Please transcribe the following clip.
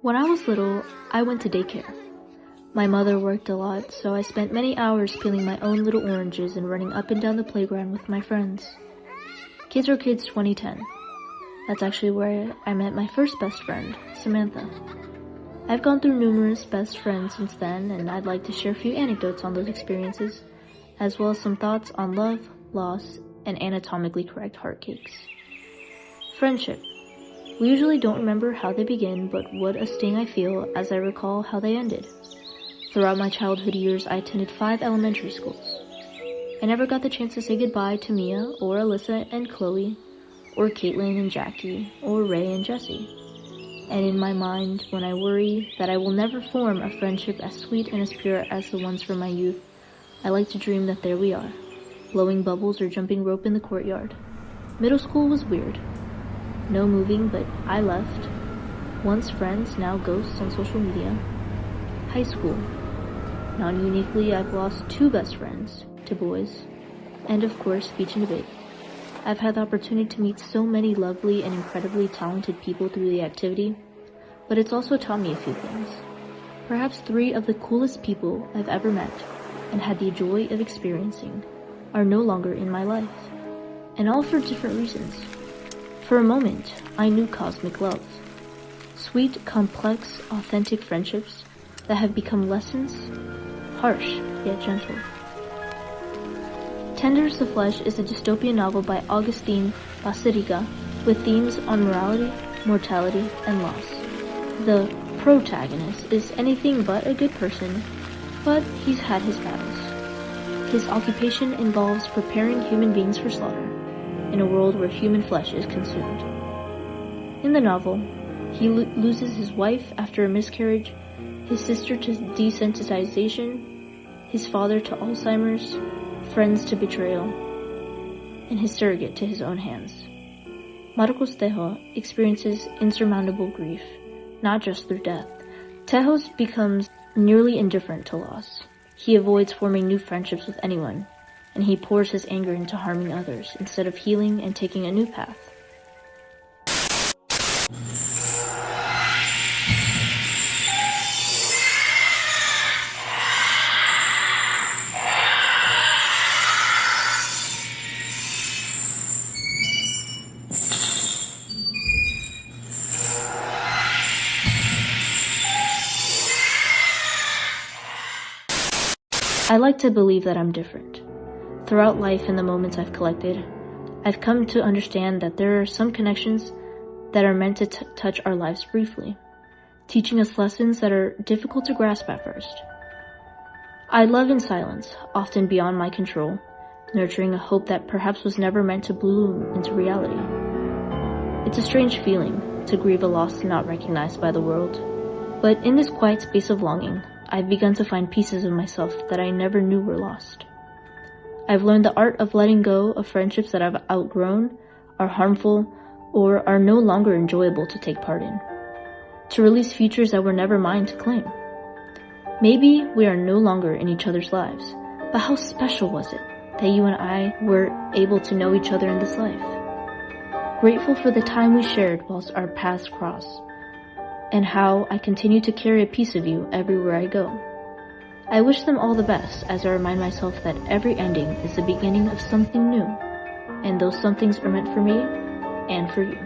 When I was little, I went to daycare. My mother worked a lot, so I spent many hours peeling my own little oranges and running up and down the playground with my friends. Kids Are Kids 2010. That's actually where I met my first best friend, Samantha. I've gone through numerous best friends since then, and I'd like to share a few anecdotes on those experiences, as well as some thoughts on love, loss, and anatomically correct heartcakes. Friendship. We usually don't remember how they begin, but what a sting I feel as I recall how they ended. Throughout my childhood years, I attended 5 elementary schools. I never got the chance to say goodbye to Mia, or Alyssa and Chloe, or Caitlin and Jackie, or Ray and Jessie. And in my mind, when I worry that I will never form a friendship as sweet and as pure as the ones from my youth, I like to dream that there we are, blowing bubbles or jumping rope in the courtyard. Middle school was weird. No moving, but I left. Once friends, now ghosts on social media. High school. Non-uniquely, I've lost 2 best friends, to boys. And of course, speech and debate. I've had the opportunity to meet so many lovely and incredibly talented people through the activity, but it's also taught me a few things. Perhaps 3 of the coolest people I've ever met and had the joy of experiencing are no longer in my life, and all for different reasons. For a moment, I knew cosmic love. Sweet, complex, authentic friendships that have become lessons, harsh yet gentle. Tender as the Flesh is a dystopian novel by Augustin Basiriga with themes on morality, mortality, and loss. The protagonist is anything but a good person, but he's had his battles. His occupation involves preparing human beings for slaughter in a world where human flesh is consumed. In the novel, he loses his wife after a miscarriage, his sister to desensitization, his father to Alzheimer's, friends to betrayal, and his surrogate to his own hands. Marcos Tejo experiences insurmountable grief, not just through death. Tejo becomes nearly indifferent to loss. He avoids forming new friendships with anyone, and he pours his anger into harming others instead of healing and taking a new path. I like to believe that I'm different. Throughout life and the moments I've collected, I've come to understand that there are some connections that are meant to touch our lives briefly, teaching us lessons that are difficult to grasp at first. I love in silence, often beyond my control, nurturing a hope that perhaps was never meant to bloom into reality. It's a strange feeling to grieve a loss not recognized by the world, but in this quiet space of longing, I've begun to find pieces of myself that I never knew were lost. I've learned the art of letting go of friendships that I've outgrown, are harmful, or are no longer enjoyable to take part in. To release futures that were never mine to claim. Maybe we are no longer in each other's lives, but how special was it that you and I were able to know each other in this life? Grateful for the time we shared whilst our paths crossed, and how I continue to carry a piece of you everywhere I go. I wish them all the best as I remind myself that every ending is the beginning of something new, and those somethings are meant for me and for you.